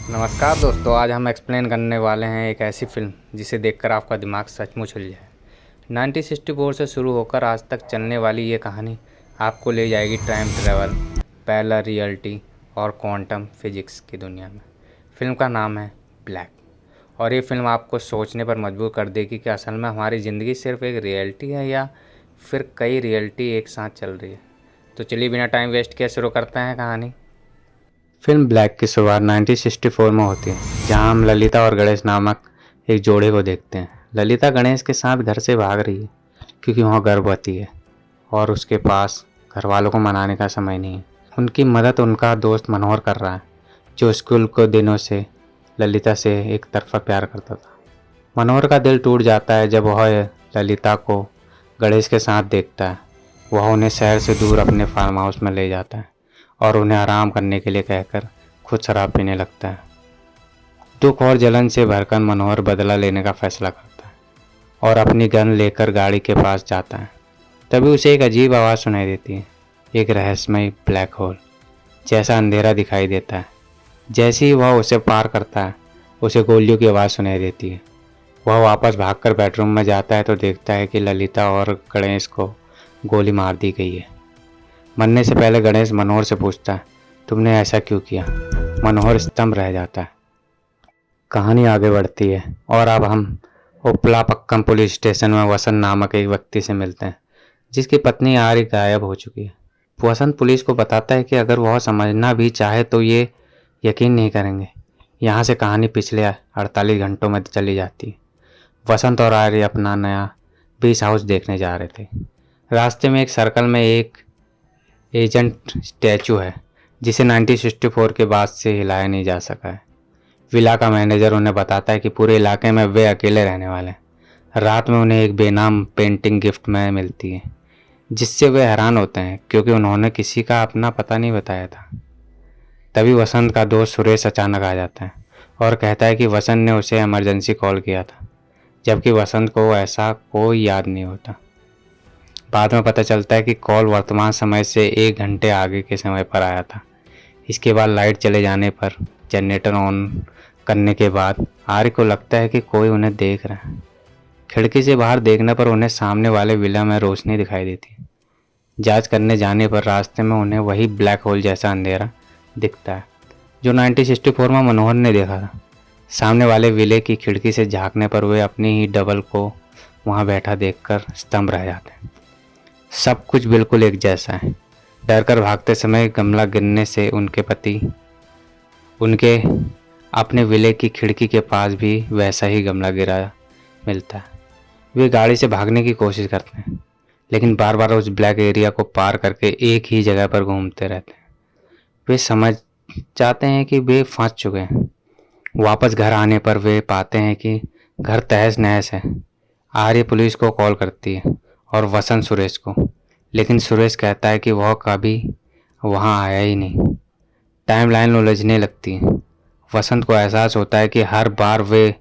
नमस्कार दोस्तों, आज हम एक्सप्लेन करने वाले हैं एक ऐसी फिल्म जिसे देखकर आपका दिमाग सचमुच हिल जाए। 1964 से शुरू होकर आज तक चलने वाली ये कहानी आपको ले जाएगी टाइम ट्रैवल, पैरेलल रियलिटी और क्वांटम फिजिक्स की दुनिया में। फिल्म का नाम है ब्लैक और ये फिल्म आपको सोचने पर मजबूर कर देगी कि असल में हमारी ज़िंदगी सिर्फ एक रियलिटी है या फिर कई रियलिटी एक साथ चल रही है। तो चलिए बिना टाइम वेस्ट किए शुरू करते हैं कहानी। फिल्म ब्लैक की शुरुआत 1964 में होती है, जहां हम ललिता और गणेश नामक एक जोड़े को देखते हैं। ललिता गणेश के साथ घर से भाग रही है क्योंकि वह गर्भवती है और उसके पास घर वालों को मनाने का समय नहीं है। उनकी मदद उनका दोस्त मनोहर कर रहा है, जो स्कूल के दिनों से ललिता से एक तरफा प्यार करता था। मनोहर का दिल टूट जाता है जब वह ललिता को गणेश के साथ देखता है। वह उन्हें शहर से दूर अपने फार्म हाउस में ले जाता है और उन्हें आराम करने के लिए कहकर खुद शराब पीने लगता है। दुख और जलन से भरकर मनोहर बदला लेने का फैसला करता है और अपनी गन लेकर गाड़ी के पास जाता है। तभी उसे एक अजीब आवाज़ सुनाई देती है, एक रहस्यमय ब्लैक होल जैसा अंधेरा दिखाई देता है। जैसे ही वह उसे पार करता है, उसे गोलियों की आवाज़ सुनाई देती है। वह वापस भागकर बेडरूम में जाता है तो देखता है कि ललिता और गणेश को गोली मार दी गई है। मरने से पहले गणेश मनोहर से पूछता है, तुमने ऐसा क्यों किया? मनोहर स्तंभ रह जाता है। कहानी आगे बढ़ती है और अब हम उपलापक्कम पुलिस स्टेशन में वसंत नामक एक व्यक्ति से मिलते हैं, जिसकी पत्नी आर्य गायब हो चुकी है। वसंत पुलिस को बताता है कि अगर वह समझना भी चाहे तो ये यकीन नहीं करेंगे। यहाँ से कहानी पिछले 48 घंटों में चली जाती है। वसंत और आर्य अपना नया बीच हाउस देखने जा रहे थे। रास्ते में एक सर्कल में एक एजेंट स्टैचू है जिसे 1964 के बाद से हिलाया नहीं जा सका है। विला का मैनेजर उन्हें बताता है कि पूरे इलाके में वे अकेले रहने वाले हैं। रात में उन्हें एक बेनाम पेंटिंग गिफ्ट में मिलती है, जिससे वे हैरान होते हैं क्योंकि उन्होंने किसी का अपना पता नहीं बताया था। तभी वसंत का दोस्त सुरेश अचानक आ जाता है और कहता है कि वसंत ने उसे इमरजेंसी कॉल किया था, जबकि वसंत को ऐसा कोई याद नहीं होता। बाद में पता चलता है कि कॉल वर्तमान समय से 1 घंटे आगे के समय पर आया था। इसके बाद लाइट चले जाने पर जनरेटर ऑन करने के बाद आर्य को लगता है कि कोई उन्हें देख रहा है। खिड़की से बाहर देखने पर उन्हें सामने वाले विला में रोशनी दिखाई देती है। जांच करने जाने पर रास्ते में उन्हें वही ब्लैक होल जैसा अंधेरा दिखता है जो 1964 में मनोहर ने देखा था। सामने वाले विले की खिड़की से झांकने पर वे अपनी ही डबल को वहां बैठा देखकर स्तंभ रह जाते हैं। सब कुछ बिल्कुल एक जैसा है। डरकर भागते समय गमला गिरने से उनके पति उनके अपने विले की खिड़की के पास भी वैसा ही गमला गिरा मिलता है। वे गाड़ी से भागने की कोशिश करते हैं, लेकिन बार बार उस ब्लैक एरिया को पार करके एक ही जगह पर घूमते रहते हैं। वे समझ जाते हैं कि वे फंस चुके हैं। वापस घर आने पर वे पाते हैं कि घर तहस नहस है। आर्य पुलिस को कॉल करती है और वसंत सुरेश को, लेकिन सुरेश कहता है कि वह कभी वहां आया ही नहीं। टाइमलाइन उलझने लगती है। वसंत को एहसास होता है कि हर बार वे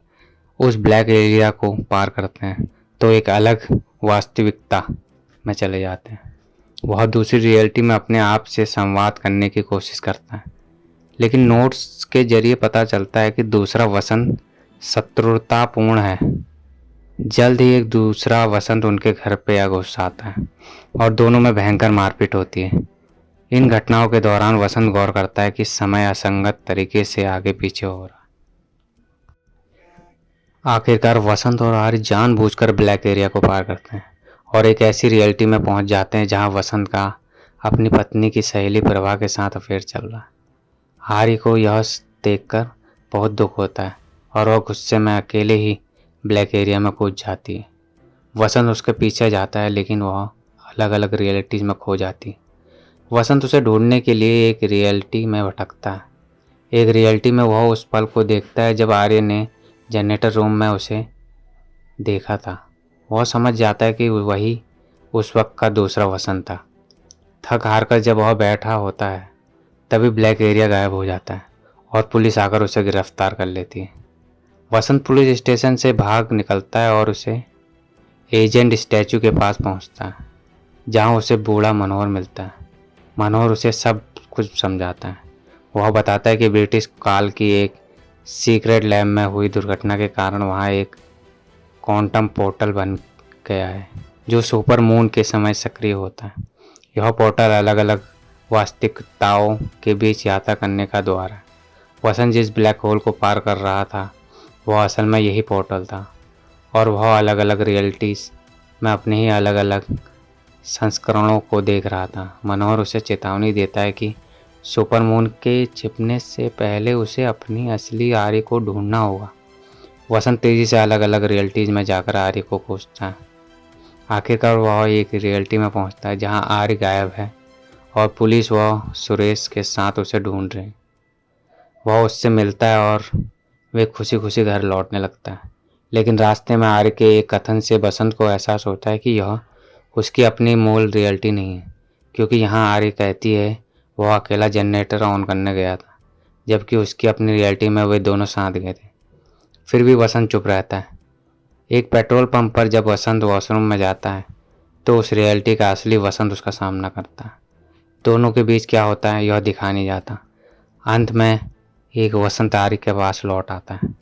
उस ब्लैक एरिया को पार करते हैं तो एक अलग वास्तविकता में चले जाते हैं। वह दूसरी रियलिटी में अपने आप से संवाद करने की कोशिश करता है, लेकिन नोट्स के जरिए पता चलता है कि दूसरा वसंत शत्रुतापूर्ण है। जल्द ही एक दूसरा वसंत उनके घर पे आ घुस आता है और दोनों में भयंकर मारपीट होती है। इन घटनाओं के दौरान वसंत गौर करता है कि समय असंगत तरीके से आगे पीछे हो रहा है। आखिरकार वसंत और आर्य जानबूझकर ब्लैक एरिया को पार करते हैं और एक ऐसी रियलिटी में पहुंच जाते हैं जहां वसंत का अपनी पत्नी की सहेली प्रभा के साथ अफेयर चल रहा है। आर्य को यह देखकर बहुत दुख होता है और वह गुस्से में अकेले ही ब्लैक एरिया में कूद जाती है। वसंत उसके पीछे जाता है, लेकिन वह अलग अलग रियलिटीज़ में खो जाती है। वसंत उसे ढूंढने के लिए एक रियलिटी में भटकता है। एक रियलिटी में वह उस पल को देखता है जब आर्य ने जनरेटर रूम में उसे देखा था। वह समझ जाता है कि वही उस वक्त का दूसरा वसंत था। थक हार कर जब वह बैठा होता है, तभी ब्लैक एरिया गायब हो जाता है और पुलिस आकर उसे गिरफ्तार कर लेती है। वसंत पुलिस स्टेशन से भाग निकलता है और उसे एजेंट स्टैचू के पास पहुंचता है, जहां उसे बूढ़ा मनोहर मिलता है। मनोहर उसे सब कुछ समझाता है। वह बताता है कि ब्रिटिश काल की एक सीक्रेट लैब में हुई दुर्घटना के कारण वहाँ एक क्वांटम पोर्टल बन गया है जो सुपर मून के समय सक्रिय होता है। यह पोर्टल अलग अलग वास्तविकताओं के बीच यात्रा करने का द्वार है। वसंत जिस ब्लैक होल को पार कर रहा था वह असल में यही पोर्टल था और वह अलग अलग रियलिटीज़ में अपने ही अलग अलग संस्करणों को देख रहा था। मनोहर उसे चेतावनी देता है कि सुपर मून के छिपने से पहले उसे अपनी असली आर्य को ढूंढना होगा। वसंत तेजी से अलग अलग रियलिटीज़ में जाकर आर्य को खोजता है। आखिरकार वह एक रियलिटी में पहुंचता है जहां आर्य गायब है और पुलिस व सुरेश के साथ उसे ढूंढ रहे हैं। वह उससे मिलता है और वे खुशी खुशी घर लौटने लगता है। लेकिन रास्ते में आर्य के एक कथन से बसंत को एहसास होता है कि यह उसकी अपनी मूल रियलिटी नहीं है, क्योंकि यहाँ आर्य कहती है वह अकेला जनरेटर ऑन करने गया था जबकि उसकी अपनी रियलिटी में वे दोनों साथ गए थे। फिर भी वसंत चुप रहता है। एक पेट्रोल पंप पर जब वसंत वॉशरूम में जाता है तो उस रियलिटी का असली वसंत उसका सामना करता है। दोनों के बीच क्या होता है यह दिखा नहीं जाता। अंत में एक वसंत आर्य के पास लौट आता है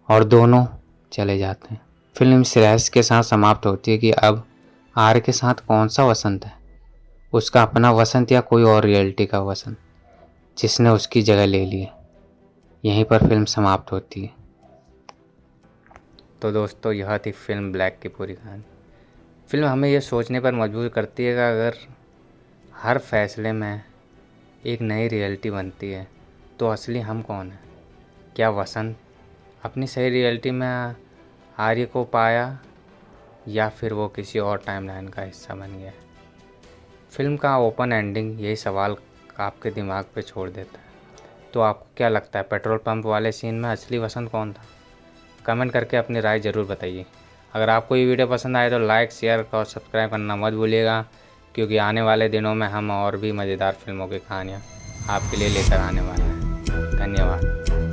और दोनों चले जाते हैं। फिल्म इस रहस्य के साथ समाप्त होती है कि अब आर्य के साथ कौन सा वसंत है, उसका अपना वसंत या कोई और रियलिटी का वसंत जिसने उसकी जगह ले ली है। यहीं पर फिल्म समाप्त होती है। तो दोस्तों यह थी फिल्म ब्लैक की पूरी कहानी। फिल्म हमें यह सोचने पर मजबूर करती है कि अगर हर फैसले में एक नई रियलिटी बनती है तो असली हम कौन है? क्या वसंत अपनी सही रियलिटी में आर्य को पाया या फिर वो किसी और टाइमलाइन का हिस्सा बन गया? फिल्म का ओपन एंडिंग यही सवाल आपके दिमाग पे छोड़ देता है। तो आपको क्या लगता है पेट्रोल पंप वाले सीन में असली वसंत कौन था? कमेंट करके अपनी राय ज़रूर बताइए। अगर आपको ये वीडियो पसंद आए तो लाइक, शेयर और सब्सक्राइब करना मत भूलिएगा, क्योंकि आने वाले दिनों में हम और भी मज़ेदार फिल्मों की कहानियाँ आपके लिए लेकर आने वाले हैं। धन्यवाद।